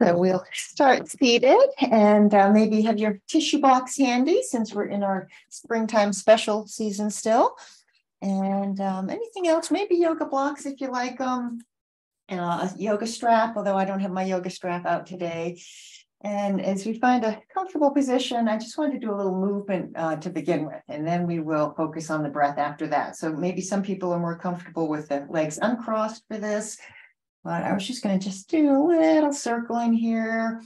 So we'll start seated and maybe have your tissue box handy since we're in our springtime special season still. And anything else, maybe yoga blocks if you like them, a yoga strap, although I don't have my yoga strap out today. And as we find a comfortable position, I just wanted to do a little movement to begin with, and then we will focus on the breath after that. So maybe some people are more comfortable with the legs uncrossed for this. But I was just going to just do a little circling here,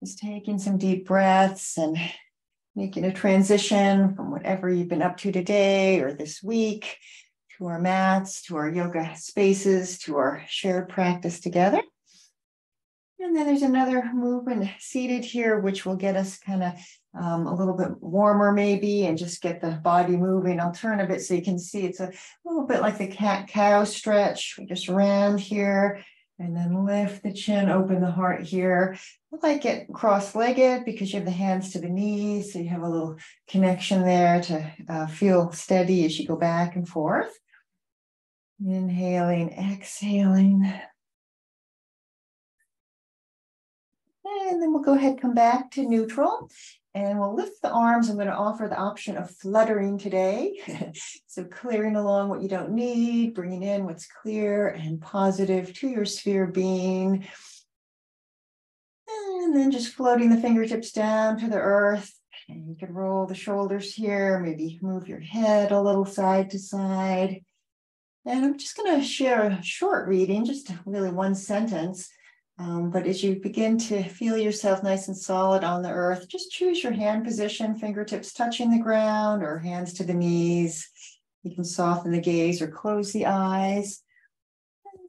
just taking some deep breaths and making a transition from whatever you've been up to today or this week to our mats, to our yoga spaces, to our shared practice together. And then there's another movement seated here, which will get us kind of a little bit warmer maybe, and just get the body moving. I'll turn a bit so you can see it's a little bit like the cat-cow stretch. We just round here and then lift the chin, open the heart here. I like it cross-legged because you have the hands to the knees, so you have a little connection there to feel steady as you go back and forth. Inhaling, exhaling. And then we'll go ahead and come back to neutral, and we'll lift the arms. I'm going to offer the option of fluttering today. So clearing along what you don't need, bringing in what's clear and positive to your sphere of being. And then just floating the fingertips down to the earth. And you can roll the shoulders here, maybe move your head a little side to side. And I'm just going to share a short reading, just really one sentence. But as you begin to feel yourself nice and solid on the earth, just choose your hand position, fingertips touching the ground or hands to the knees. You can soften the gaze or close the eyes.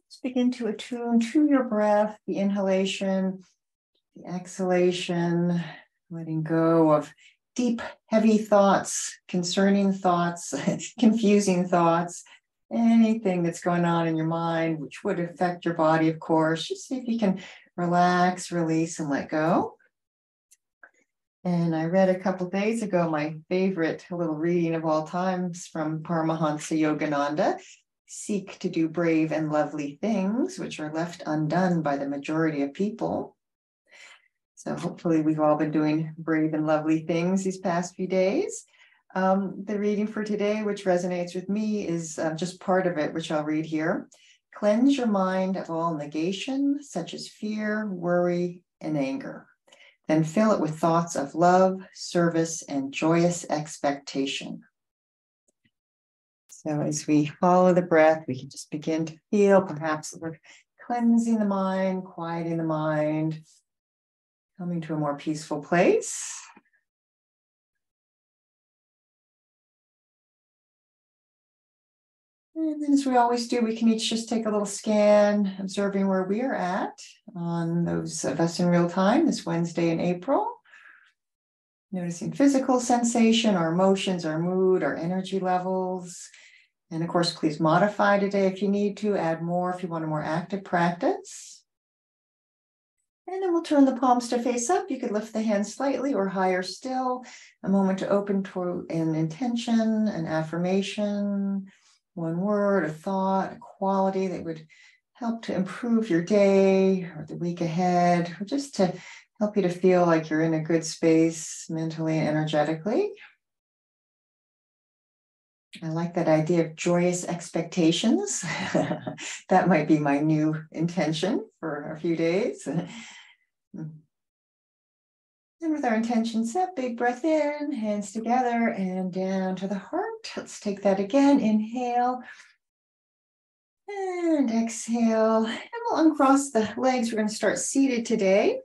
Just begin to attune to your breath, the inhalation, the exhalation, letting go of deep, heavy thoughts, concerning thoughts, confusing thoughts. Anything that's going on in your mind, which would affect your body, of course. Just see if you can relax, release, and let go. And I read a couple days ago my favorite little reading of all times from Paramahansa Yogananda, "Seek to do brave and lovely things, which are left undone by the majority of people." So hopefully we've all been doing brave and lovely things these past few days. The reading for today, which resonates with me, is just part of it, which I'll read here. "Cleanse your mind of all negation, such as fear, worry, and anger. Then fill it with thoughts of love, service, and joyous expectation." So as we follow the breath, we can just begin to feel perhaps we're cleansing the mind, quieting the mind, coming to a more peaceful place. And then, as we always do, we can each just take a little scan, observing where we are at on those of us in real time this Wednesday in April. Noticing physical sensation, our emotions, our mood, our energy levels. And of course, please modify today if you need to, add more if you want a more active practice. And then we'll turn the palms to face up. You could lift the hands slightly or higher still. A moment to open to an intention, an affirmation, one word, a thought, a quality that would help to improve your day or the week ahead, or just to help you to feel like you're in a good space mentally and energetically. I like that idea of joyous expectations. That might be my new intention for a few days. And with our intention set, big breath in, hands together and down to the heart. Let's take that again. Inhale and exhale. And we'll uncross the legs. We're going to start seated today.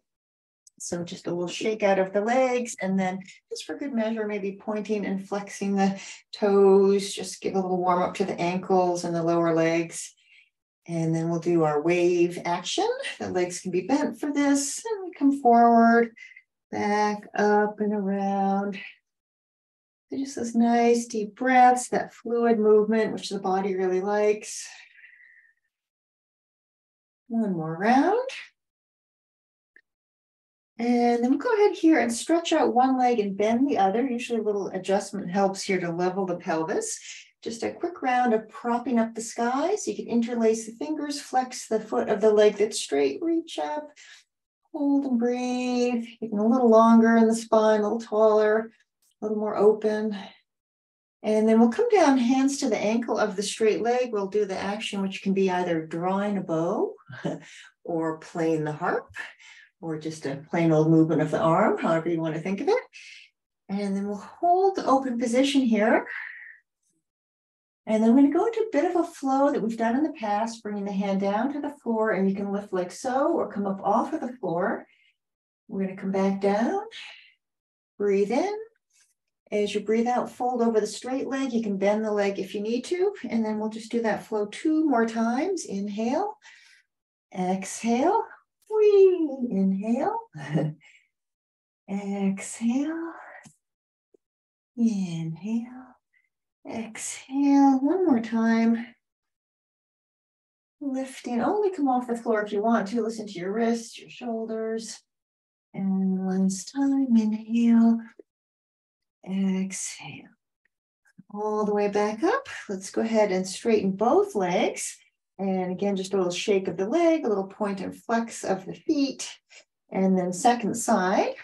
So just a little shake out of the legs, and then just for good measure, maybe pointing and flexing the toes. Just give a little warm up to the ankles and the lower legs. And then we'll do our wave action. The legs can be bent for this. And we come forward, back, up, and around. So just those nice deep breaths, that fluid movement, which the body really likes. One more round. And then we'll go ahead here and stretch out one leg and bend the other. Usually a little adjustment helps here to level the pelvis. Just a quick round of propping up the sky. So you can interlace the fingers, flex the foot of the leg that's straight, reach up, Hold and breathe. Even a little longer in the spine, a little taller, a little more open. And then we'll come down, hands to the ankle of the straight leg. We'll do the action, which can be either drawing a bow or playing the harp, or just a plain old movement of the arm, however you want to think of it. And then we'll hold the open position here. And then we're going to go into a bit of a flow that we've done in the past, bringing the hand down to the floor, and you can lift like so, or come up off of the floor. We're going to come back down, breathe in. As you breathe out, fold over the straight leg. You can bend the leg if you need to. And then we'll just do that flow 2 more times. Inhale, exhale, whee, inhale, exhale, inhale, exhale. One more time. Lifting, only come off the floor if you want to. Listen to your wrists, your shoulders. And last time, inhale. Exhale. All the way back up. Let's go ahead and straighten both legs. And again, just a little shake of the leg, a little point and flex of the feet. And then second side.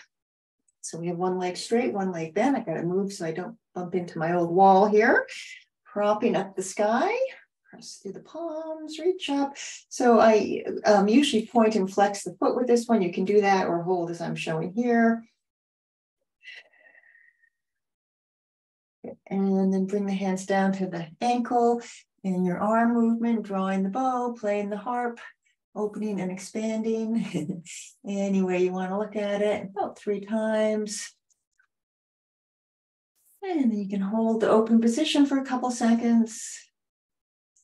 So we have one leg straight, one leg bent. I got to move so I don't bump into my old wall here. Propping up the sky. Press through the palms, reach up. So I usually point and flex the foot with this one. You can do that or hold as I'm showing here. And then bring the hands down to the ankle and your arm movement, drawing the bow, playing the harp, opening and expanding. Any way you want to look at it, about 3 times. And then you can hold the open position for a couple seconds.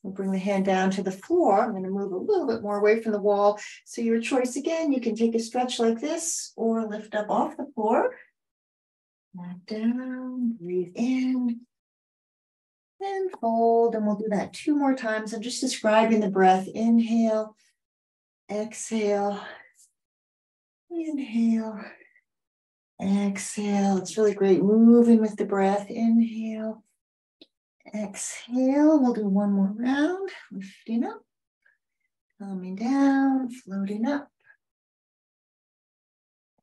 We'll bring the hand down to the floor. I'm going to move a little bit more away from the wall. So your choice again, you can take a stretch like this or lift up off the floor. Back down, breathe in, and fold, and we'll do that 2 more times. I'm just describing the breath. Inhale, exhale, inhale, exhale. It's really great moving with the breath. Inhale, exhale. We'll do 1 more round, lifting up, coming down, floating up,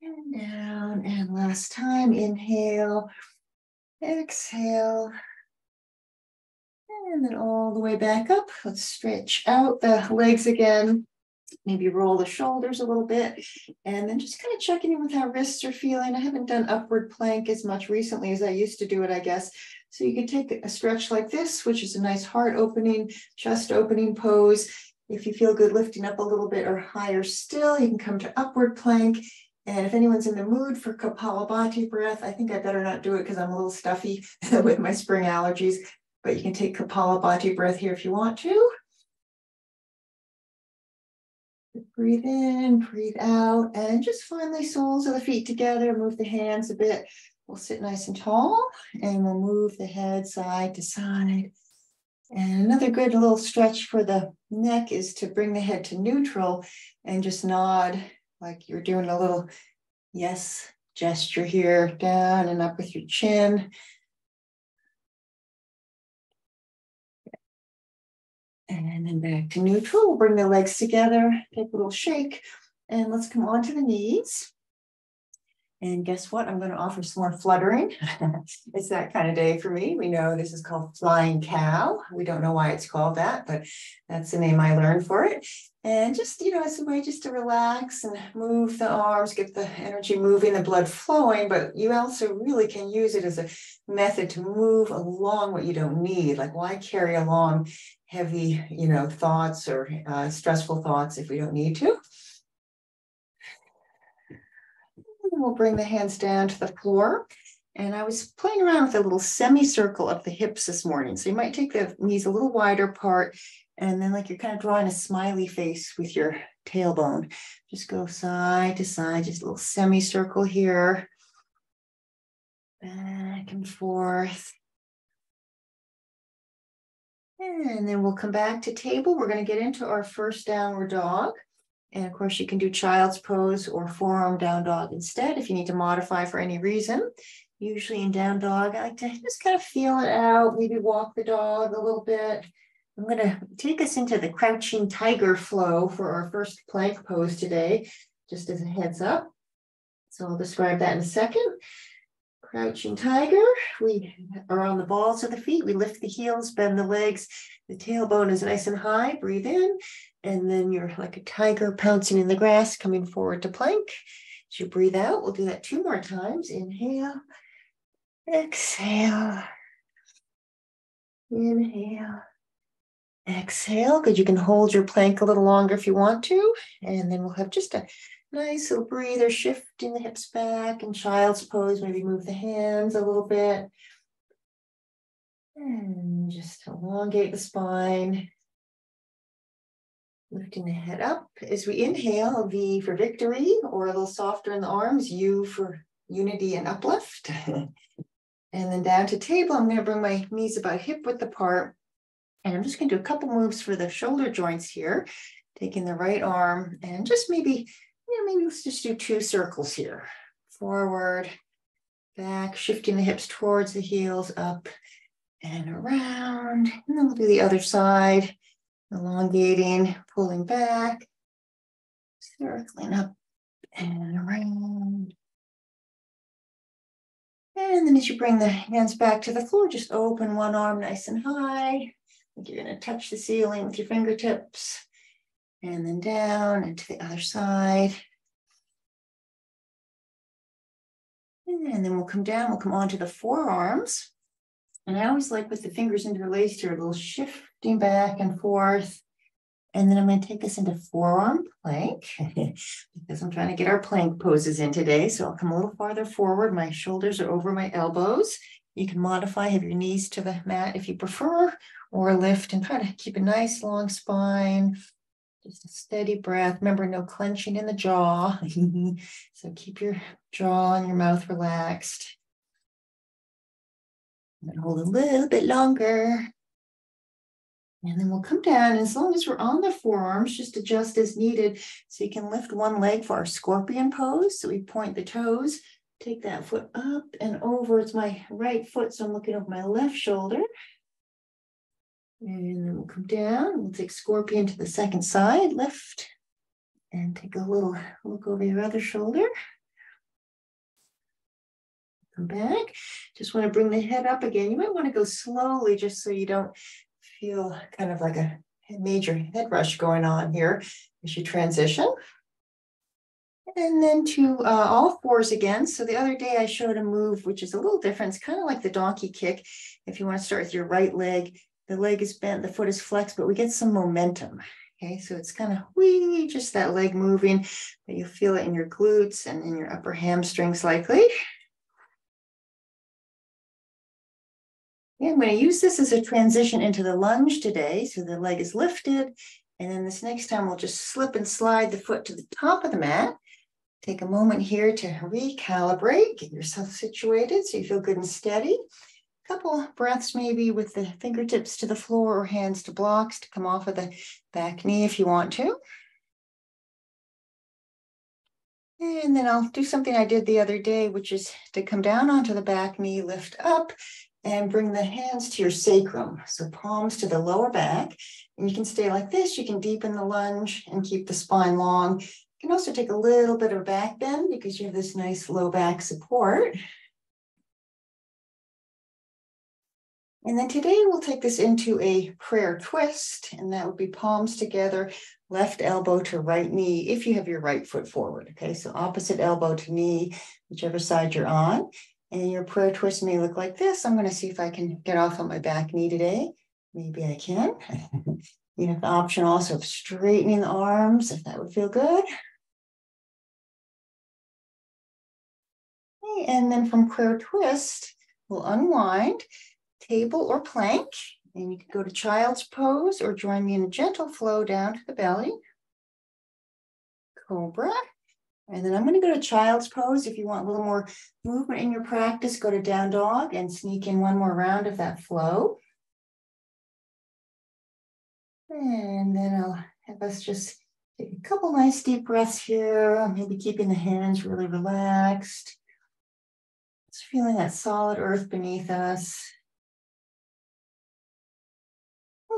and down. And last time, inhale, exhale, and then all the way back up. Let's stretch out the legs again. Maybe roll the shoulders a little bit. And then just kind of checking in with how wrists are feeling. I haven't done upward plank as much recently as I used to do it, I guess. So you could take a stretch like this, which is a nice heart opening, chest opening pose. If you feel good lifting up a little bit or higher still, you can come to upward plank. And if anyone's in the mood for Kapalabhati breath, I think I better not do it because I'm a little stuffy with my spring allergies. But you can take Kapalabhati breath here if you want to. Breathe in, breathe out, and just find the soles of the feet together. Move the hands a bit. We'll sit nice and tall, and we'll move the head side to side. And another good little stretch for the neck is to bring the head to neutral and just nod like you're doing a little yes gesture here, down and up with your chin. And then back to neutral. We'll bring the legs together, take a little shake, and let's come onto the knees. And guess what? I'm going to offer some more fluttering. It's that kind of day for me. We know this is called flying cow. We don't know why it's called that, but that's the name I learned for it. And just, it's a way just to relax and move the arms, get the energy moving, the blood flowing, but you also really can use it as a method to move along what you don't need. Like, why carry along heavy, thoughts or stressful thoughts if we don't need to? We'll bring the hands down to the floor. And I was playing around with a little semicircle of the hips this morning. So you might take the knees a little wider apart, and then like you're kind of drawing a smiley face with your tailbone. Just go side to side, just a little semicircle here. Back and forth. And then we'll come back to table. We're going to get into our first downward dog. And of course, you can do child's pose or forearm down dog instead if you need to modify for any reason. Usually in down dog, I like to just kind of feel it out, maybe walk the dog a little bit. I'm going to take us into the crouching tiger flow for our first plank pose today. just as a heads up. So I'll describe that in a second. Crouching tiger, we are on the balls of the feet. We lift the heels, bend the legs. The tailbone is nice and high. Breathe in. And then you're like a tiger pouncing in the grass, coming forward to plank. As you breathe out, we'll do that 2 more times. Inhale, exhale, inhale, exhale. Good, you can hold your plank a little longer if you want to. And then we'll have just a nice little breather, shifting the hips back in child's pose. Maybe move the hands a little bit. And just elongate the spine. Lifting the head up. As we inhale, V for victory, or a little softer in the arms, U for unity and uplift. And then down to table, I'm going to bring my knees about hip width apart. And I'm just going to do a couple moves for the shoulder joints here. Taking the right arm and just maybe let's just do 2 circles here. Forward, back, shifting the hips towards the heels, up and around. And then we'll do the other side, elongating, pulling back, circling up and around. And then as you bring the hands back to the floor, just open one arm nice and high. Like you're going to touch the ceiling with your fingertips. And then down and to the other side. And then we'll come down, we'll come onto the forearms. And I always like with the fingers interlaced here, a little shifting back and forth. And then I'm going to take us into forearm plank because I'm trying to get our plank poses in today. So I'll come a little farther forward. My shoulders are over my elbows. You can modify, have your knees to the mat if you prefer, or lift and try to keep a nice long spine. Just a steady breath. Remember, no clenching in the jaw. So keep your jaw and your mouth relaxed. And hold a little bit longer. And then we'll come down. And as long as we're on the forearms, just adjust as needed. So you can lift one leg for our scorpion pose. So we point the toes, take that foot up and over. It's my right foot, so I'm looking over my left shoulder. And then we'll come down. We'll take scorpion to the second side, lift, and take a little look over your other shoulder. Come back. Just want to bring the head up again. You might want to go slowly just so you don't feel kind of like a major head rush going on here as you transition. And then to all fours again. So the other day I showed a move which is a little different. It's kind of like the donkey kick. If you want to start with your right leg, the leg is bent, the foot is flexed, but we get some momentum. Okay, so it's kind of wee, just that leg moving, but you feel it in your glutes and in your upper hamstrings likely. Okay, I'm going to use this as a transition into the lunge today. So the leg is lifted, and then this next time we'll just slip and slide the foot to the top of the mat. Take a moment here to recalibrate, get yourself situated so you feel good and steady. Couple breaths maybe with the fingertips to the floor or hands to blocks to come off of the back knee if you want to. And then I'll do something I did the other day, which is to come down onto the back knee, lift up, and bring the hands to your sacrum. So palms to the lower back. And you can stay like this. You can deepen the lunge and keep the spine long. You can also take a little bit of back bend because you have this nice low back support. And then today we'll take this into a prayer twist, and that would be palms together, left elbow to right knee if you have your right foot forward. Okay, so opposite elbow to knee, whichever side you're on. And your prayer twist may look like this. I'm going to see if I can get off on my back knee today. Maybe I can. You have the option also of straightening the arms if that would feel good. Okay, and then from prayer twist, we'll unwind. Table or plank, and you can go to child's pose or join me in a gentle flow down to the belly. Cobra. And then I'm going to go to child's pose. If you want a little more movement in your practice, go to down dog and sneak in one more round of that flow. And then I'll have us just take a couple nice deep breaths here, maybe keeping the hands really relaxed. Just feeling that solid earth beneath us.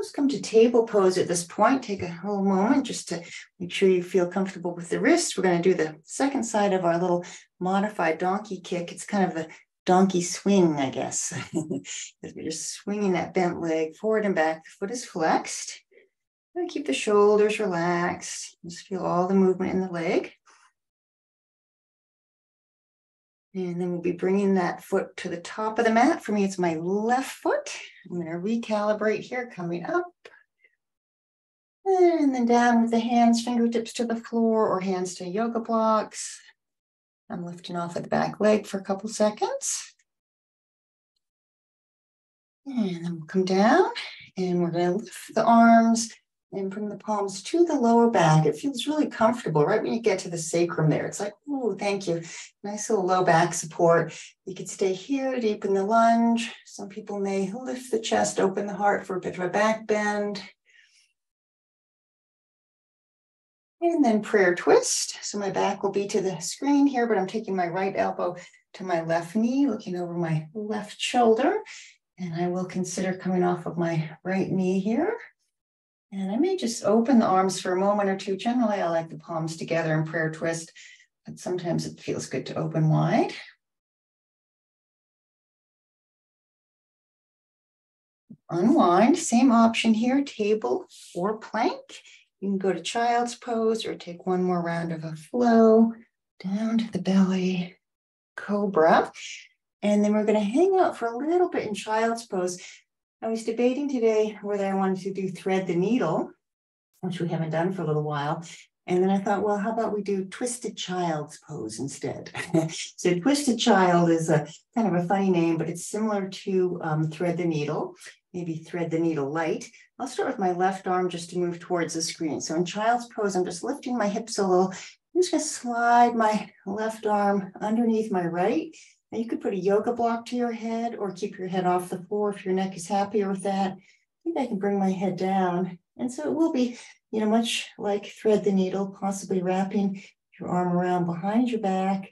almost come to table pose at this point. Take a whole moment just to make sure you feel comfortable with the wrists. We're going to do the second side of our little modified donkey kick. It's kind of the donkey swing, I guess. Because we're just swinging that bent leg forward and back. The foot is flexed. And keep the shoulders relaxed. Just feel all the movement in the leg. And then we'll be bringing that foot to the top of the mat. For me, it's my left foot. I'm going to recalibrate here, coming up. And then down with the hands, fingertips to the floor or hands to yoga blocks. I'm lifting off of the back leg for a couple seconds. And then we'll come down and we're going to lift the arms and bring the palms to the lower back. It feels really comfortable right when you get to the sacrum there. It's like, oh, thank you. Nice little low back support. You could stay here, deepen the lunge. Some people may lift the chest, open the heart for a bit of a back bend. And then prayer twist. So my back will be to the screen here, but I'm taking my right elbow to my left knee, looking over my left shoulder. And I will consider coming off of my right knee here. And I may just open the arms for a moment or two. Generally, I like the palms together in prayer twist, but sometimes it feels good to open wide. Unwind, same option here, table or plank. You can go to child's pose or take one more round of a flow down to the belly, cobra. And then we're going to hang out for a little bit in child's pose. I was debating today whether I wanted to do thread the needle, which we haven't done for a little while. And then I thought, well, how about we do twisted child's pose instead? So twisted child is a kind of a funny name, but it's similar to thread the needle, maybe thread the needle light. I'll start with my left arm just to move towards the screen. So in child's pose, I'm just lifting my hips a little. I'm just going to slide my left arm underneath my right. And you could put a yoga block to your head or keep your head off the floor if your neck is happier with that. I think I can bring my head down. And so it will be, much like thread the needle, possibly wrapping your arm around behind your back.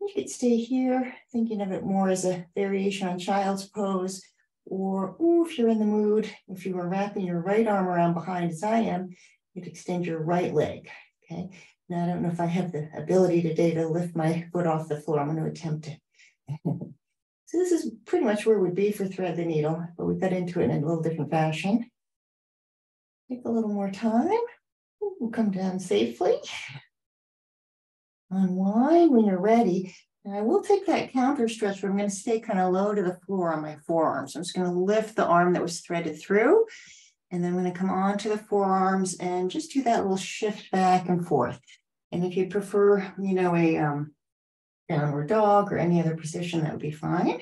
You could stay here, thinking of it more as a variation on child's pose. Or if you're in the mood, if you were wrapping your right arm around behind as I am, you'd extend your right leg. Okay. Now, I don't know if I have the ability today to lift my foot off the floor. I'm going to attempt it. So this is pretty much where we'd be for thread the needle, but we got into it in a little different fashion. Take a little more time. We'll come down safely. Unwind when you're ready. And I will take that counter stretch, but I'm going to stay kind of low to the floor on my forearms. So I'm just going to lift the arm that was threaded through. And then I'm going to come onto the forearms and just do that little shift back and forth. And if you prefer, a downward dog or any other position, that would be fine.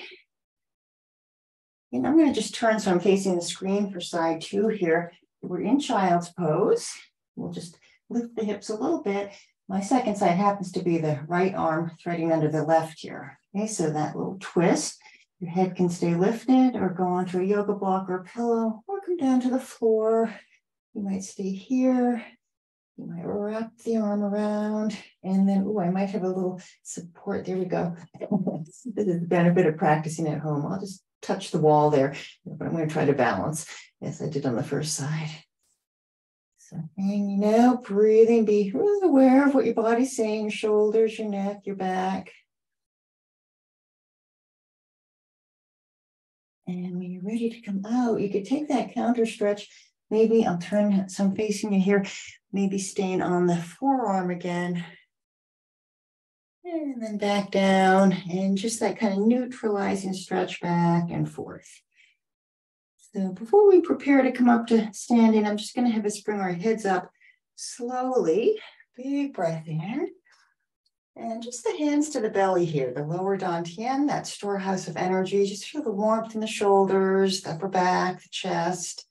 And I'm going to just turn so I'm facing the screen for side 2 here. We're in child's pose. We'll just lift the hips a little bit. My second side happens to be the right arm threading under the left here. Okay, so that little twist. Your head can stay lifted or go onto a yoga block or a pillow or come down to the floor. You might stay here. You might wrap the arm around and then, I might have a little support. There we go. This is the benefit of practicing at home. I'll just touch the wall there, but I'm going to try to balance as I did on the first side. So hanging out, breathing, be really aware of what your body's saying, your shoulders, your neck, your back. And when you're ready to come out, you could take that counter stretch. Maybe I'll turn so I'm facing you here, maybe staying on the forearm again. And then back down and just that kind of neutralizing stretch back and forth. So before we prepare to come up to standing, I'm just going to have us bring our heads up slowly. Big breath in. And just the hands to the belly here, the lower dantian, that storehouse of energy. Just feel the warmth in the shoulders, the upper back, the chest.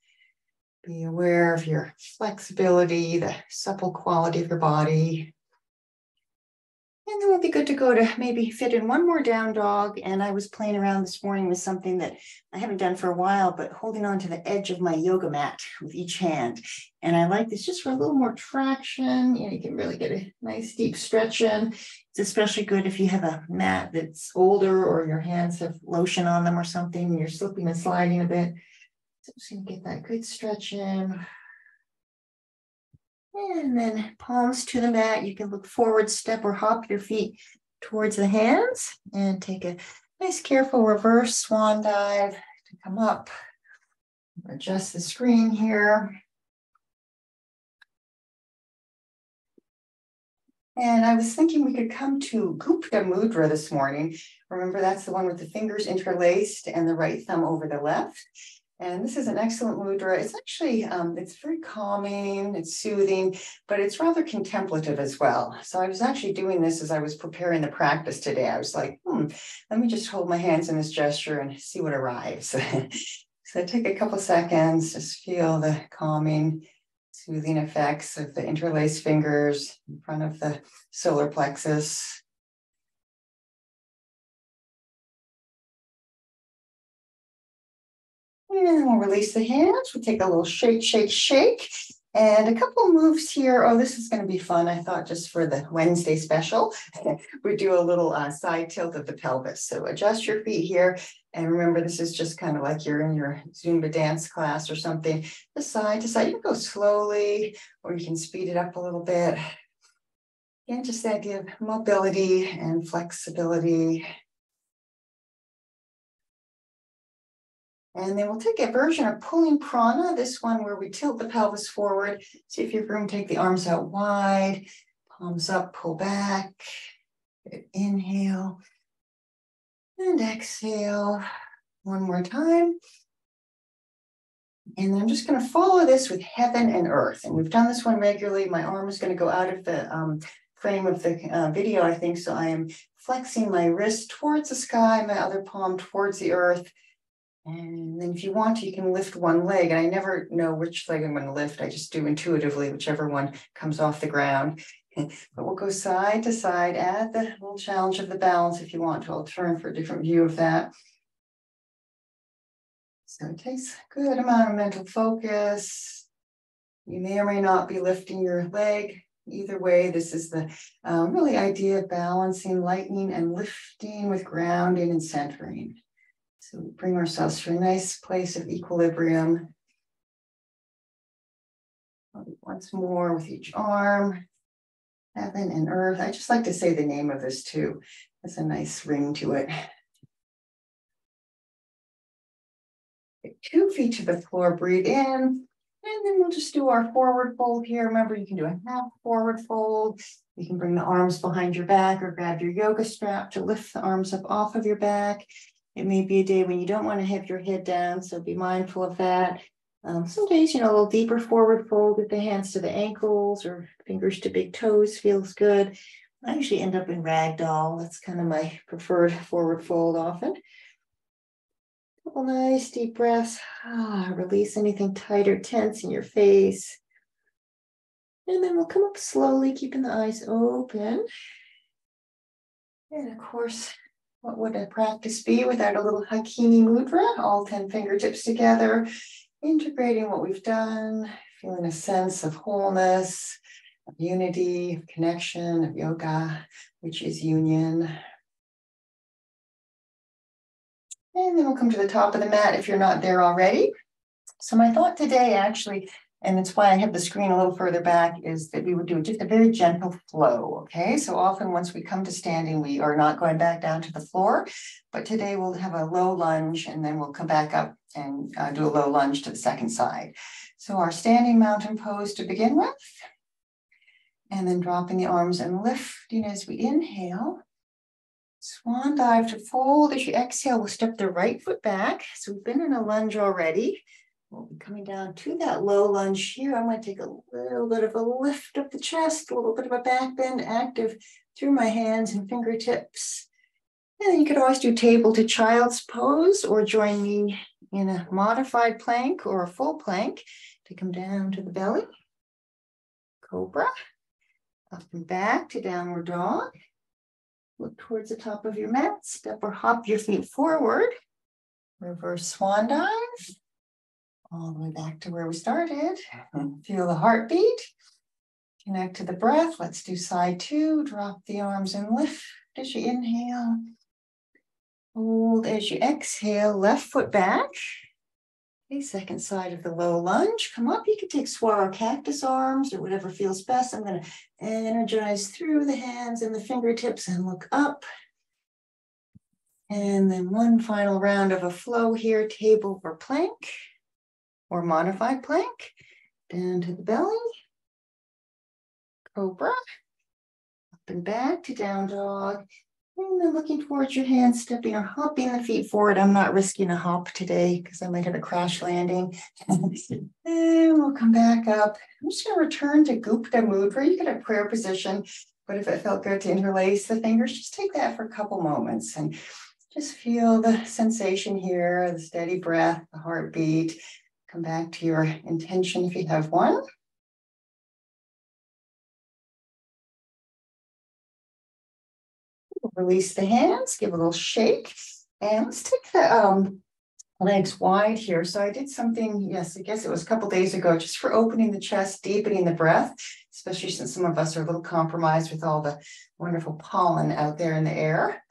Be aware of your flexibility, the supple quality of your body. And then we'll be good to go to maybe fit in one more down dog. And I was playing around this morning with something that I haven't done for a while, but holding on to the edge of my yoga mat with each hand. And I like this just for a little more traction. You can really get a nice deep stretch in. It's especially good if you have a mat that's older or your hands have lotion on them or something and you're slipping and sliding a bit. So just gonna get that good stretch in. And then palms to the mat. You can look forward, step or hop your feet towards the hands and take a nice careful reverse swan dive to come up. Adjust the screen here. And I was thinking we could come to Gupta Mudra this morning. Remember, that's the one with the fingers interlaced and the right thumb over the left. And this is an excellent mudra. It's actually, it's very calming, it's soothing, but it's rather contemplative as well. So I was actually doing this as I was preparing the practice today. I was like, let me just hold my hands in this gesture and see what arrives. So take a couple seconds, just feel the calming, soothing effects of the interlaced fingers in front of the solar plexus. And we'll release the hands. We'll take a little shake, shake, shake. And a couple moves here. Oh, this is going to be fun. I thought just for the Wednesday special, we do a little side tilt of the pelvis. So adjust your feet here. And remember, this is just kind of like you're in your Zumba dance class or something. The side to side, you can go slowly, or you can speed it up a little bit. And just the idea of mobility and flexibility. And then we'll take a version of pulling prana, this one where we tilt the pelvis forward. See if you have room, take the arms out wide, palms up, pull back. Good. Inhale and exhale. One more time. And then I'm just going to follow this with heaven and earth. And we've done this one regularly. My arm is going to go out of the frame of the video, I think. So I am flexing my wrist towards the sky, my other palm towards the earth. And then if you want to, you can lift one leg. And I never know which leg I'm going to lift. I just do intuitively, whichever one comes off the ground. But we'll go side to side, add the little challenge of the balance if you want to. I'll turn for a different view of that. So it takes a good amount of mental focus. You may or may not be lifting your leg. Either way, this is the really idea of balancing, lightening, and lifting with grounding and centering. So we bring ourselves to a nice place of equilibrium. Once more with each arm, heaven and earth. I just like to say the name of this too. There's a nice ring to it. Get 2 feet to the floor, breathe in, and then we'll just do our forward fold here. Remember, you can do a half forward fold. You can bring the arms behind your back or grab your yoga strap to lift the arms up off of your back. It may be a day when you don't want to have your head down, so be mindful of that. Some days, a little deeper forward fold with the hands to the ankles or fingers to big toes feels good. I usually end up in ragdoll. That's kind of my preferred forward fold often. Couple nice deep breaths. Release anything tight or tense in your face. And then we'll come up slowly, keeping the eyes open. And of course, what would a practice be without a little Hakini Mudra? All 10 fingertips together, integrating what we've done, feeling a sense of wholeness, of unity, of connection, of yoga, which is union. And then we'll come to the top of the mat if you're not there already. So my thought today actually, and it's why I have the screen a little further back, is that we would do just a very gentle flow, okay? So often once we come to standing, we are not going back down to the floor, but today we'll have a low lunge and then we'll come back up and do a low lunge to the second side. So our standing mountain pose to begin with, and then dropping the arms and lifting as we inhale. Swan dive to fold. As you exhale, we'll step the right foot back. So we've been in a lunge already. We'll be coming down to that low lunge here. I'm going to take a little bit of a lift of the chest, a little bit of a back bend, active through my hands and fingertips. And then you could always do table to child's pose or join me in a modified plank or a full plank to come down to the belly. Cobra. Up and back to downward dog. Look towards the top of your mat. Step or hop your feet forward. Reverse swan dive. All the way back to where we started. Feel the heartbeat. Connect to the breath. Let's do side 2. Drop the arms and lift as you inhale. Hold as you exhale. Left foot back. Okay, second side of the low lunge. Come up. You can take swirl cactus arms or whatever feels best. I'm going to energize through the hands and the fingertips and look up. And then one final round of a flow here, table or plank or modified plank. Down to the belly. Cobra. Up and back to down dog. And then looking towards your hands, stepping or hopping the feet forward. I'm not risking a hop today because I might have a crash landing. And we'll come back up. I'm just going to return to Gupta Mudra. You could have prayer position, but if it felt good to interlace the fingers, just take that for a couple moments and just feel the sensation here, the steady breath, the heartbeat. Come back to your intention if you have one. Release the hands, give a little shake. And let's take the legs wide here. So I did something, yes, I guess it was a couple days ago, just for opening the chest, deepening the breath, especially since some of us are a little compromised with all the wonderful pollen out there in the air.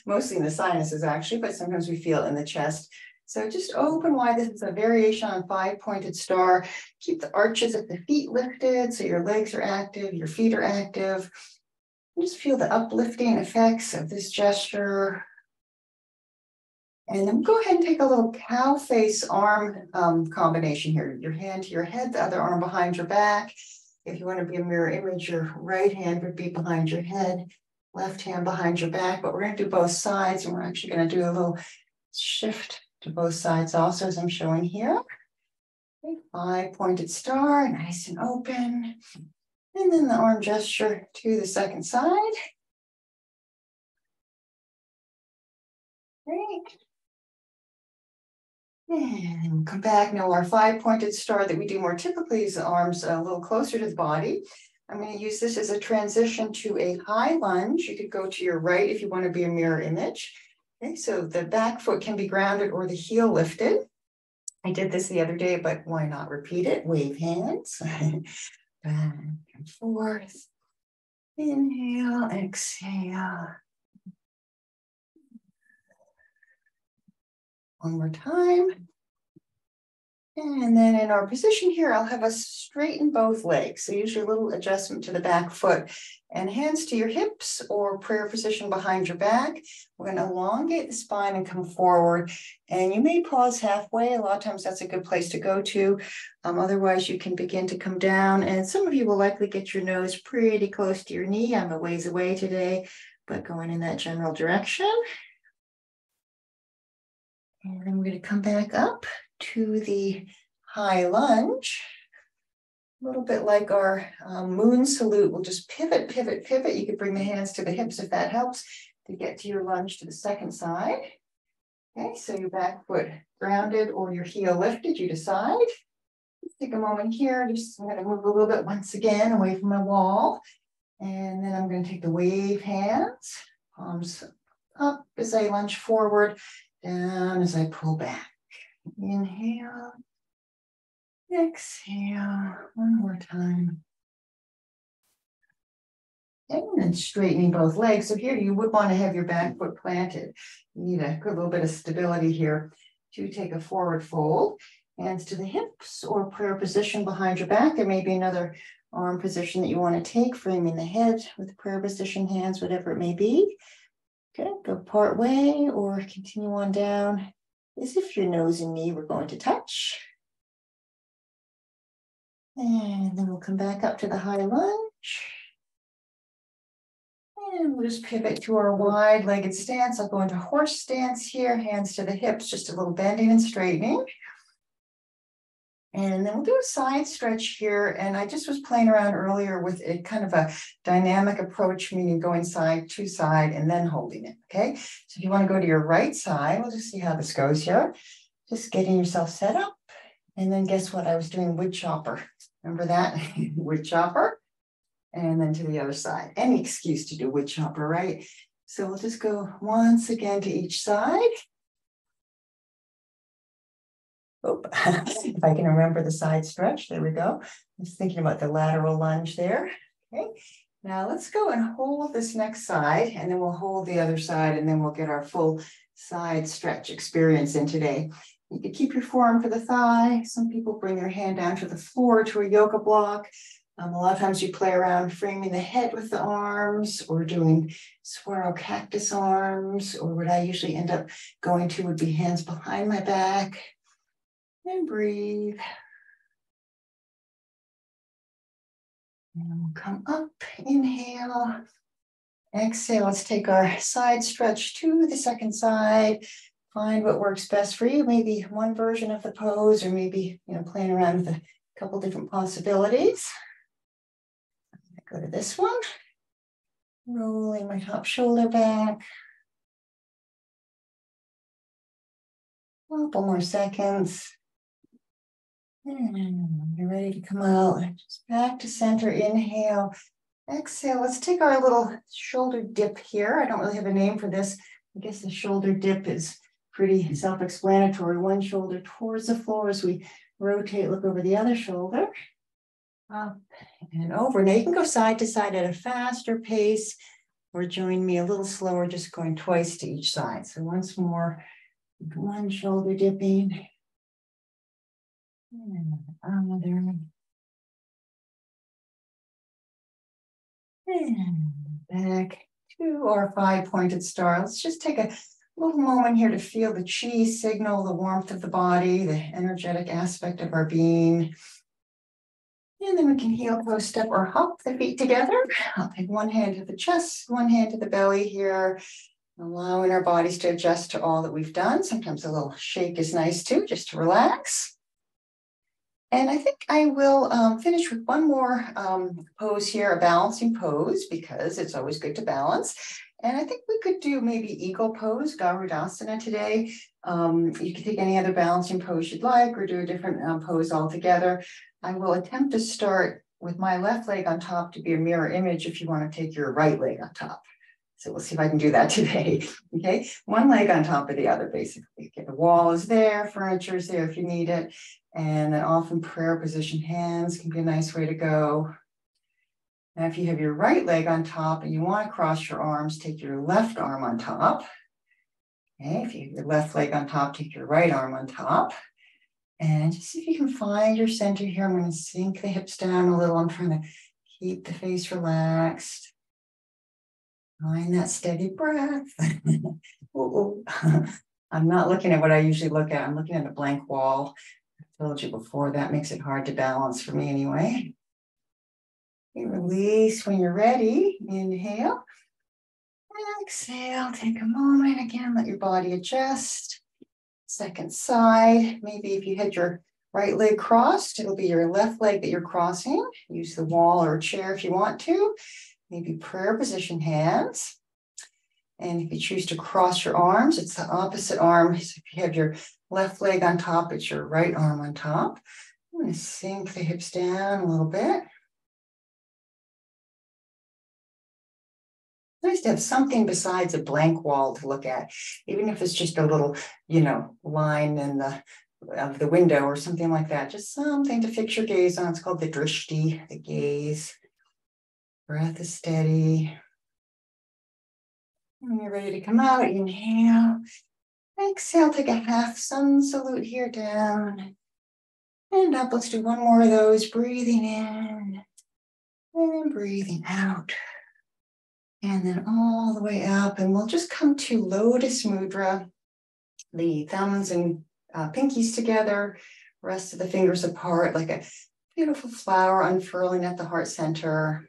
Mostly in the sinuses, actually, but sometimes we feel it in the chest. So just open wide. This is a variation on 5-pointed star. Keep the arches of the feet lifted so your legs are active, your feet are active. Just feel the uplifting effects of this gesture. And then go ahead and take a little cow face arm combination here. Your hand to your head, the other arm behind your back. If you want to be a mirror image, your right hand would be behind your head, left hand behind your back. But we're going to do both sides, and we're actually going to do a little shift to both sides also, as I'm showing here. Okay, 5-pointed star, nice and open. And then the arm gesture to the second side. Great. And we'll come back. Now our 5-pointed star that we do more typically is the arms a little closer to the body. I'm going to use this as a transition to a high lunge. You could go to your right if you want to be a mirror image. Okay, so the back foot can be grounded or the heel lifted. I did this the other day, but why not repeat it? Wave hands. Back and forth. Inhale, exhale. One more time. And then in our position here, I'll have us straighten both legs. So use your little adjustment to the back foot and hands to your hips or prayer position behind your back. We're going to elongate the spine and come forward. And you may pause halfway. A lot of times that's a good place to go to. Otherwise, you can begin to come down. And some of you will likely get your nose pretty close to your knee. I'm a ways away today, but going in that general direction. And then we're going to come back up to the high lunge. A little bit like our moon salute. We'll just pivot, pivot, pivot. You could bring the hands to the hips if that helps to get to your lunge to the second side. Okay, so your back foot grounded or your heel lifted, you decide. Let's take a moment here. I'm going to move a little bit once again away from my wall. And then I'm going to take the wave hands, palms up as I lunge forward, down as I pull back. Inhale, exhale, one more time. And then straightening both legs. So here you would want to have your back foot planted. You need a good little bit of stability here to take a forward fold. Hands to the hips or prayer position behind your back. There may be another arm position that you want to take, framing the head with prayer position hands, whatever it may be. Okay, go part way or continue on down as if your nose and knee were going to touch. And then we'll come back up to the high lunge. And we'll just pivot to our wide-legged stance. I'll go into horse stance here, hands to the hips, just a little bending and straightening. And then we'll do a side stretch here. And I just was playing around earlier with a kind of a dynamic approach, meaning going side to side and then holding it, okay? So if you want to go to your right side, we'll just see how this goes here. Just getting yourself set up. And then guess what? I was doing wood chopper. Remember that? Wood chopper. And then to the other side. Any excuse to do wood chopper, right? So we'll just go once again to each side. Oh, if I can remember the side stretch, there we go. I was thinking about the lateral lunge there. Okay, now let's go and hold this next side, and then we'll hold the other side, and then we'll get our full side stretch experience in today. You could keep your forearm for the thigh. Some people bring their hand down to the floor to a yoga block. A lot of times you play around framing the head with the arms or doing swirl cactus arms, or what I usually end up going to would be hands behind my back. And breathe. And we'll come up, inhale. Exhale, let's take our side stretch to the second side. Find what works best for you. Maybe one version of the pose, or maybe, playing around with a couple different possibilities. Go to this one. Rolling my top shoulder back. A couple more seconds. And you're ready to come out. Just back to center, inhale. Exhale, let's take our little shoulder dip here. I don't really have a name for this. I guess the shoulder dip is pretty self-explanatory. One shoulder towards the floor as we rotate, look over the other shoulder. Up and over. Now you can go side to side at a faster pace, or join me a little slower, just going twice to each side. So once more, one shoulder dipping. And other. And back to our 5-pointed star. Let's just take a little moment here to feel the chi signal, the warmth of the body, the energetic aspect of our being. And then we can heel toe step or hop the feet together. I'll take one hand to the chest, one hand to the belly here, allowing our bodies to adjust to all that we've done. Sometimes a little shake is nice too, just to relax. And I think I will finish with one more pose here, a balancing pose, because it's always good to balance. And I think we could do maybe eagle pose, Garudasana today. You can take any other balancing pose you'd like, or do a different pose altogether. I will attempt to start with my left leg on top to be a mirror image if you want to take your right leg on top. So we'll see if I can do that today. Okay, one leg on top of the other, basically. Okay, the wall is there, furniture is there if you need it. And then often prayer position hands can be a nice way to go. Now, if you have your right leg on top and you want to cross your arms, take your left arm on top. Okay, if you have your left leg on top, take your right arm on top. And just see if you can find your center here. I'm going to sink the hips down a little. I'm trying to keep the face relaxed. Find that steady breath. I'm not looking at what I usually look at. I'm looking at a blank wall. I told you before, that makes it hard to balance for me anyway. You release when you're ready. Inhale. Exhale. Take a moment. Again, let your body adjust. Second side. Maybe if you had your right leg crossed, it'll be your left leg that you're crossing. Use the wall or a chair if you want to. Maybe prayer position hands. And if you choose to cross your arms, it's the opposite arm. So if you have your left leg on top, it's your right arm on top. I'm going to sink the hips down a little bit. Nice to have something besides a blank wall to look at, even if it's just a little, line in of the window or something like that. Just something to fix your gaze on. It's called the drishti, the gaze. Breath is steady. When you're ready to come out, inhale. Exhale, take a half sun salute here down. And up, let's do one more of those. Breathing in and breathing out. And then all the way up, and we'll just come to lotus mudra. The thumbs and pinkies together, rest of the fingers apart, like a beautiful flower unfurling at the heart center.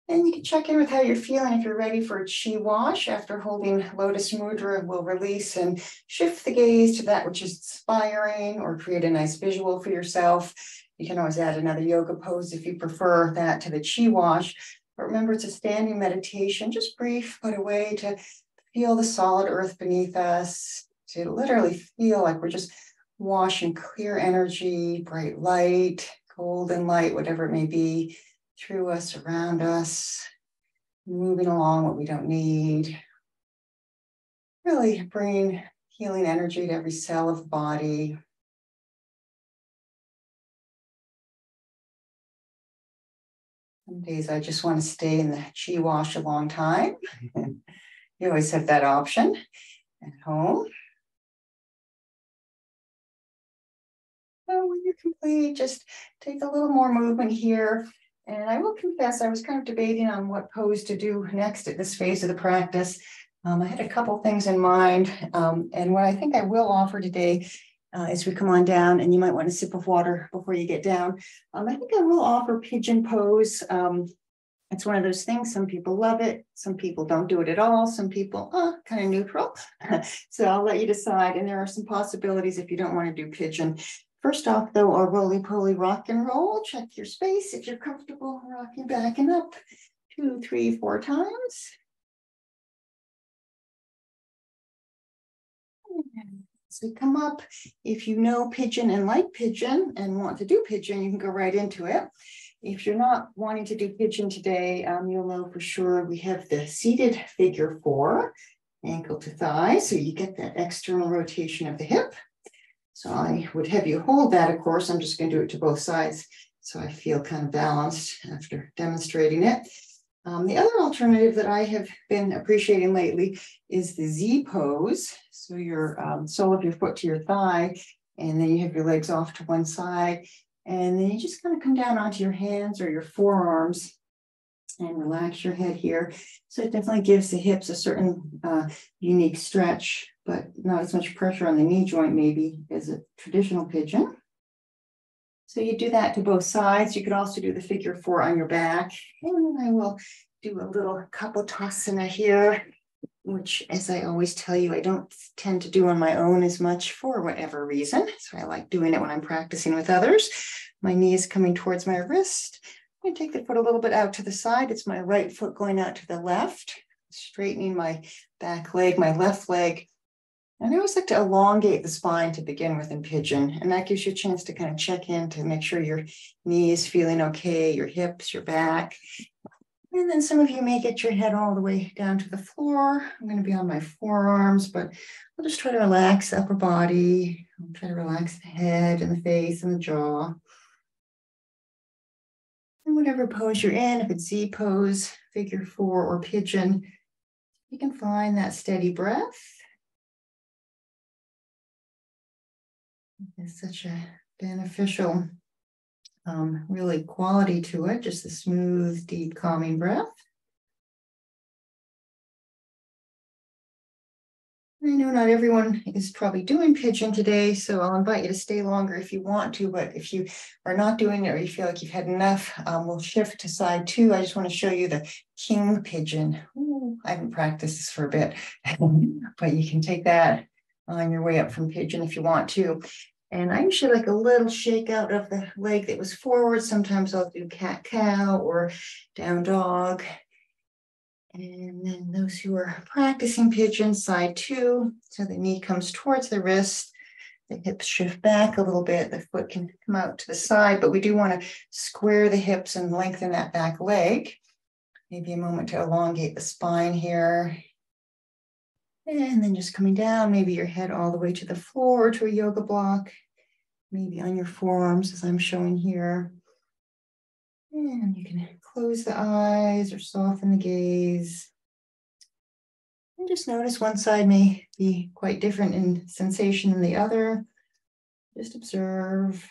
And you can check in with how you're feeling. If you're ready for a chi wash after holding lotus mudra, we'll release and shift the gaze to that which is inspiring, or create a nice visual for yourself. You can always add another yoga pose if you prefer that to the chi wash. But remember, it's a standing meditation, just brief, but a way to feel the solid earth beneath us, to literally feel like we're just washing clear energy, bright light, golden light, whatever it may be, through us, around us, moving along what we don't need. Really bringing healing energy to every cell of the body. Some days I just want to stay in the chi wash a long time. You always have that option at home. So when you're complete, just take a little more movement here. And I will confess, I was kind of debating on what pose to do next at this phase of the practice. I had a couple things in mind. And what I think I will offer today as we come on down, and you might want a sip of water before you get down. I think I will offer pigeon pose. It's one of those things, some people love it, some people don't do it at all, some people, kind of neutral. So I'll let you decide. And there are some possibilities if you don't want to do pigeon. First off, though, our roly-poly rock and roll. Check your space if you're comfortable rocking back and up 2, 3, 4 times. As we come up, if you know pigeon and like pigeon and want to do pigeon, you can go right into it. If you're not wanting to do pigeon today, you'll know for sure we have the seated figure 4, ankle to thigh, so you get that external rotation of the hip. So I would have you hold that, of course. I'm just going to do it to both sides so I feel kind of balanced after demonstrating it. The other alternative that I have been appreciating lately is the Z pose. So your sole of your foot to your thigh, and then you have your legs off to one side. And then you just kind of come down onto your hands or your forearms and relax your head here. So it definitely gives the hips a certain unique stretch, but not as much pressure on the knee joint maybe as a traditional pigeon. So you do that to both sides. You could also do the figure 4 on your back. And I will do a little kapotasana here, which, as I always tell you, I don't tend to do on my own as much for whatever reason. So I like doing it when I'm practicing with others. My knee is coming towards my wrist. I'm going to take the foot a little bit out to the side. It's my right foot going out to the left, straightening my back leg, my left leg. And I always like to elongate the spine to begin with in pigeon. And that gives you a chance to kind of check in to make sure your knee is feeling okay, your hips, your back. And then some of you may get your head all the way down to the floor. I'm going to be on my forearms, but I'll just try to relax the upper body. I'll try to relax the head and the face and the jaw. And whatever pose you're in, if it's Z pose, figure 4, or pigeon, you can find that steady breath. It's such a beneficial, really quality to it, just a smooth, deep, calming breath. I know not everyone is probably doing pigeon today, so I'll invite you to stay longer if you want to, but if you are not doing it or you feel like you've had enough, we'll shift to side 2. I just want to show you the king pigeon. Ooh, I haven't practiced this for a bit, but you can take that on your way up from pigeon if you want to. And I usually like a little shake out of the leg that was forward. Sometimes I'll do cat-cow or down dog. And then those who are practicing pigeon, side 2. So the knee comes towards the wrist. The hips shift back a little bit. The foot can come out to the side, but we do want to square the hips and lengthen that back leg. Maybe a moment to elongate the spine here. And then just coming down, maybe your head all the way to the floor, to a yoga block, maybe on your forearms as I'm showing here. And you can close the eyes or soften the gaze. And just notice one side may be quite different in sensation than the other. Just observe.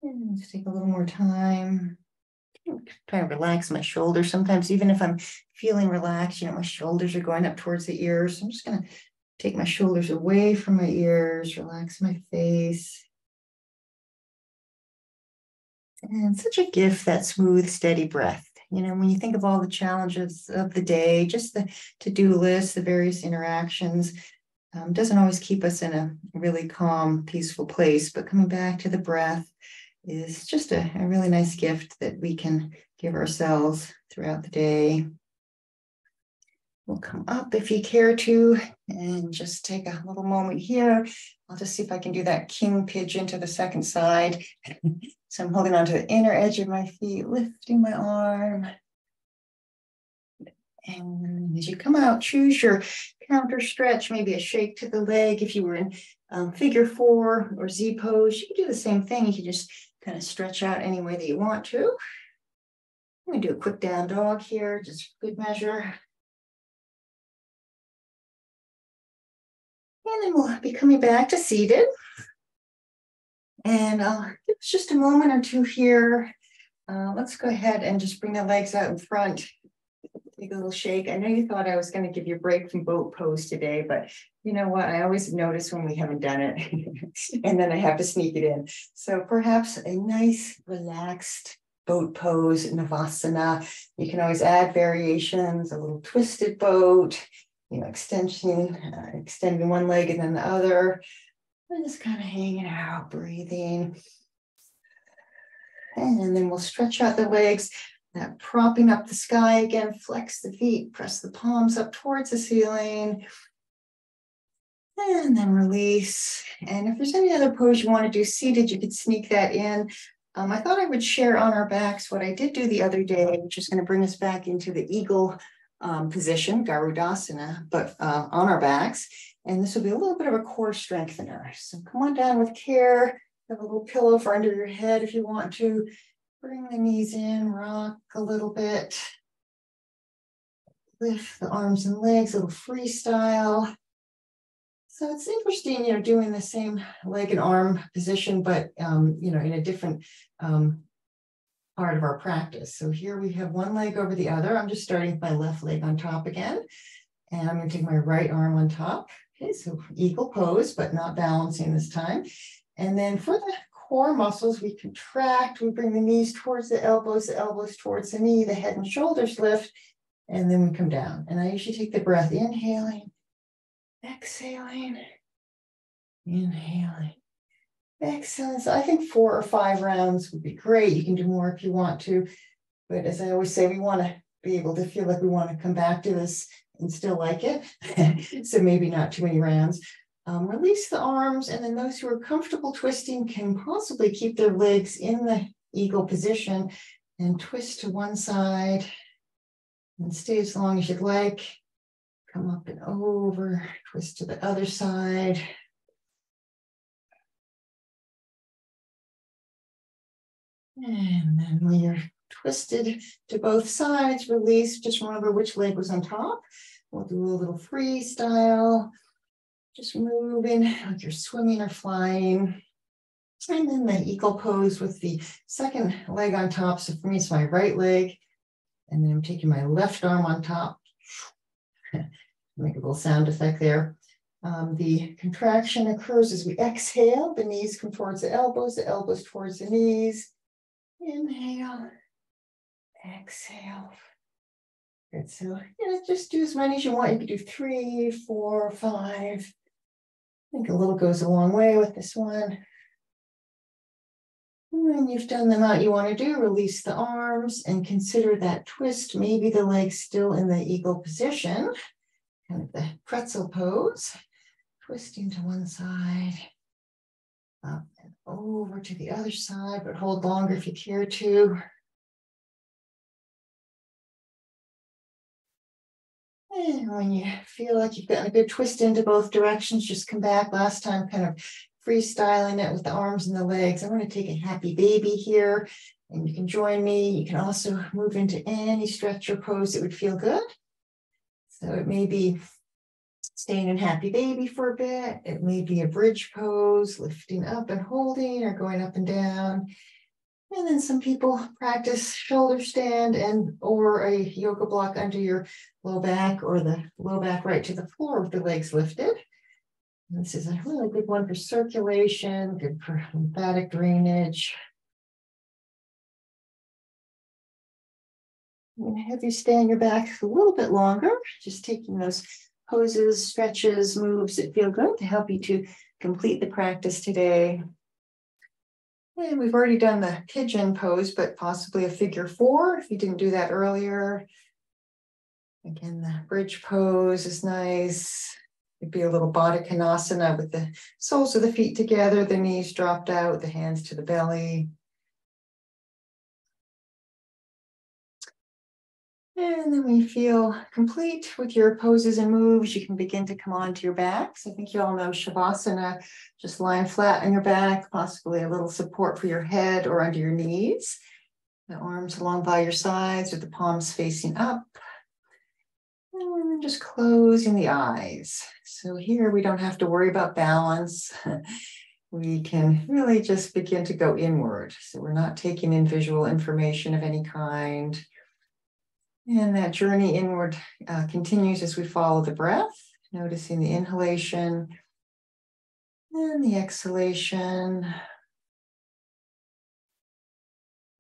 And just take a little more time. Try to relax my shoulders. Sometimes even if I'm feeling relaxed, my shoulders are going up towards the ears. So I'm just going to take my shoulders away from my ears, relax my face. And such a gift, that smooth, steady breath. When you think of all the challenges of the day, just the to-do list, the various interactions, doesn't always keep us in a really calm, peaceful place, but coming back to the breath is just a really nice gift that we can give ourselves throughout the day. We'll come up if you care to, and just take a little moment here. I'll just see if I can do that king pigeon to the second side. So I'm holding onto the inner edge of my feet, lifting my arm. And as you come out, choose your counter stretch, maybe a shake to the leg. If you were in figure 4 or Z pose, you can do the same thing. You can just kind of stretch out any way that you want to. I'm going to do a quick down dog here, just good measure. And then we'll be coming back to seated. And give us just a moment or two here. Let's go ahead and just bring the legs out in front. Take a little shake. I know you thought I was going to give you a break from boat pose today, but you know what? I always notice when we haven't done it, and then I have to sneak it in. So perhaps a nice, relaxed boat pose, Navasana. You can always add variations, a little twisted boat, extension, extending one leg and then the other. And just kind of hanging out, breathing. And then we'll stretch out the legs, that propping up the sky again, flex the feet, press the palms up towards the ceiling. And then release. And if there's any other pose you want to do seated, you could sneak that in. I thought I would share on our backs what I did do the other day, which is going to bring us back into the eagle position, Garudasana, but on our backs. And this will be a little bit of a core strengthener. So come on down with care. Have a little pillow for under your head if you want to. Bring the knees in, rock a little bit. Lift the arms and legs, a little freestyle. So it's interesting, doing the same leg and arm position, but, in a different part of our practice. So here we have one leg over the other. I'm just starting with my left leg on top again. And I'm going to take my right arm on top. Okay, so equal pose, but not balancing this time. And then for the core muscles, we contract, we bring the knees towards the elbows towards the knee, the head and shoulders lift, and then we come down. And I usually take the breath, inhaling, exhaling, inhaling, exhaling. So I think 4 or 5 rounds would be great. You can do more if you want to. But as I always say, we want to be able to feel like we want to come back to this and still like it. So maybe not too many rounds. Release the arms, and then those who are comfortable twisting can possibly keep their legs in the eagle position and twist to one side and stay as long as you'd like. Come up and over, twist to the other side. And then when you're twisted to both sides, release. Just remember which leg was on top. We'll do a little freestyle. Just moving like you're swimming or flying. And then the eagle pose with the second leg on top. So for me, it's my right leg. And then I'm taking my left arm on top. Make a little sound effect there. The contraction occurs as we exhale. The knees come towards the elbows towards the knees. Inhale, exhale. Good. So, just do as many as you want. You could do 3, 4, 5. I think a little goes a long way with this one. When you've done the amount you want to do, release the arms and consider that twist. Maybe the legs still in the eagle position, kind of the pretzel pose. Twisting to one side, up and over to the other side, but hold longer if you care to. And when you feel like you've gotten a good twist into both directions, just come back. Last time, kind of freestyling it with the arms and the legs. I'm going to take a happy baby here, and you can join me. You can also move into any stretch or pose that would feel good. So it may be staying in happy baby for a bit. It may be a bridge pose, lifting up and holding, or going up and down. And then some people practice shoulder stand or a yoga block under your low back, or the low back right to the floor with the legs lifted. And this is a really good one for circulation, good for lymphatic drainage. I'm going to have you stay on your back a little bit longer, just taking those poses, stretches, moves that feel good to help you to complete the practice today. And we've already done the pigeon pose, but possibly a figure 4 if you didn't do that earlier. Again, the bridge pose is nice. It'd be a little Baddha Konasana with the soles of the feet together, the knees dropped out, the hands to the belly. And then when you feel complete with your poses and moves, you can begin to come onto your backs. I think you all know Shavasana, just lying flat on your back, possibly a little support for your head or under your knees. The arms along by your sides with the palms facing up. And just closing the eyes. So here we don't have to worry about balance. We can really just begin to go inward. So we're not taking in visual information of any kind. And that journey inward continues as we follow the breath, noticing the inhalation and the exhalation.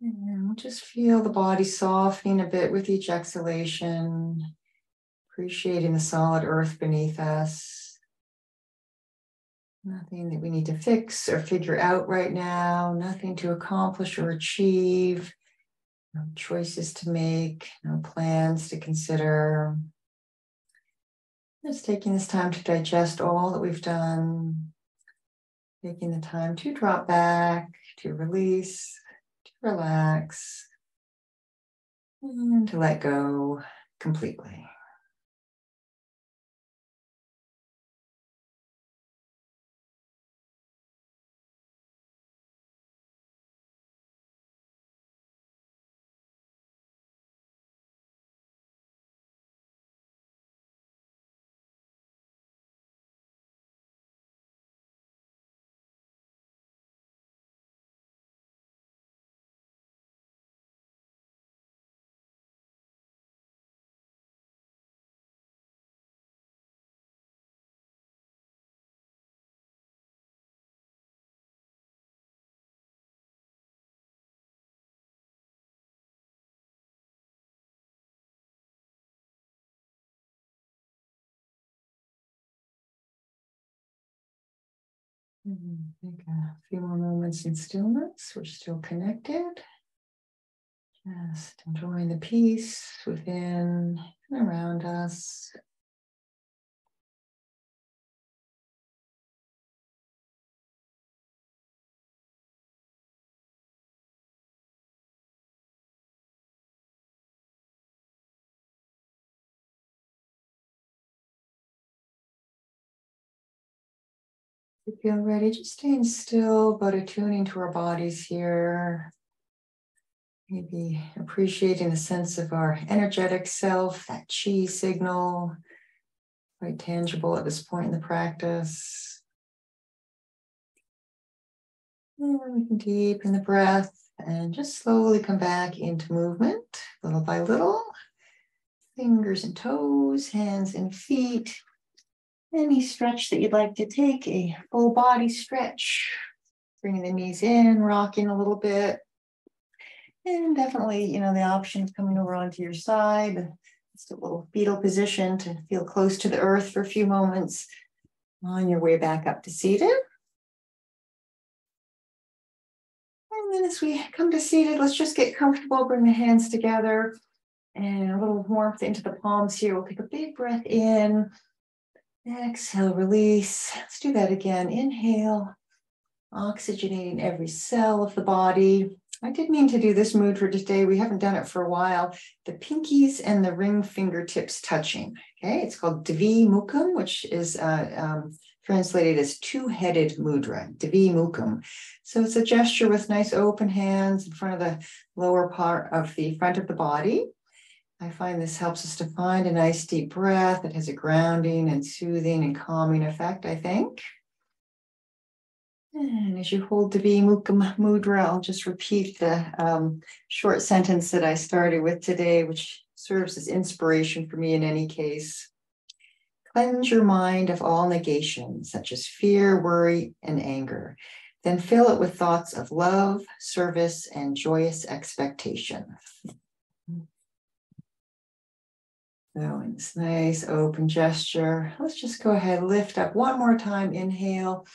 And we'll just feel the body softening a bit with each exhalation, appreciating the solid earth beneath us. Nothing that we need to fix or figure out right now, nothing to accomplish or achieve, no choices to make, no plans to consider. Just taking this time to digest all that we've done, taking the time to drop back, to release, to relax, and to let go completely. Take a few more moments in stillness. We're still connected. Just enjoying the peace within and around us. If you feel ready, just staying still, but attuning to our bodies here. Maybe appreciating the sense of our energetic self, that chi signal, quite tangible at this point in the practice. And we can deepen the breath and just slowly come back into movement, little by little. Fingers and toes, hands and feet. Any stretch that you'd like to take, a full body stretch. Bringing the knees in, rocking a little bit. And definitely, the option of coming over onto your side. Just a little fetal position to feel close to the earth for a few moments on your way back up to seated. And then as we come to seated, let's just get comfortable, bring the hands together and a little warmth into the palms here. We'll take a big breath in, exhale, release. Let's do that again. Inhale, oxygenating every cell of the body. I did mean to do this mudra today. We haven't done it for a while. The pinkies and the ring fingertips touching. Okay, it's called Dvi Mukham, which is translated as two-headed mudra, Dvi Mukham. So it's a gesture with nice open hands in front of the lower part of the front of the body. I find this helps us to find a nice deep breath. It has a grounding and soothing and calming effect, I think. And as you hold the Dvi Mukham mudra, I'll just repeat the short sentence that I started with today, which serves as inspiration for me in any case. Cleanse your mind of all negations, such as fear, worry, and anger. Then fill it with thoughts of love, service, and joyous expectation. So in this nice open gesture, let's just go ahead, lift up one more time, inhale.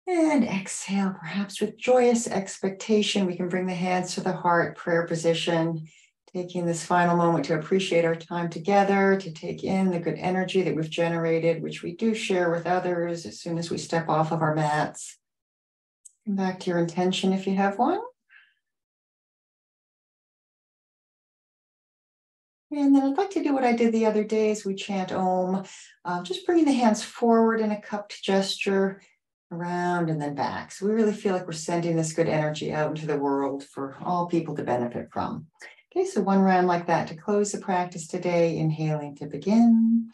And exhale, perhaps with joyous expectation, we can bring the hands to the heart, prayer position, taking this final moment to appreciate our time together, to take in the good energy that we've generated, which we do share with others as soon as we step off of our mats. Come back to your intention if you have one. And then I'd like to do what I did the other day as we chant Om, just bringing the hands forward in a cupped gesture, around and then back. So we really feel like we're sending this good energy out into the world for all people to benefit from. Okay, so one round like that to close the practice today. Inhaling to begin.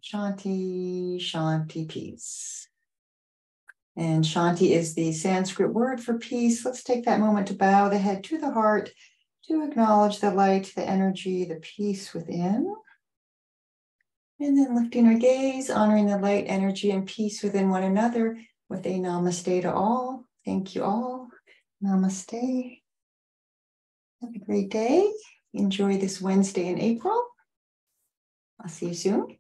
Shanti, Shanti, peace. And Shanti is the Sanskrit word for peace. Let's take that moment to bow the head to the heart, to acknowledge the light, the energy, the peace within. And then lifting our gaze, honoring the light, energy, and peace within one another with a namaste to all. Thank you all. Namaste. Have a great day. Enjoy this Wednesday in April. I'll see you soon.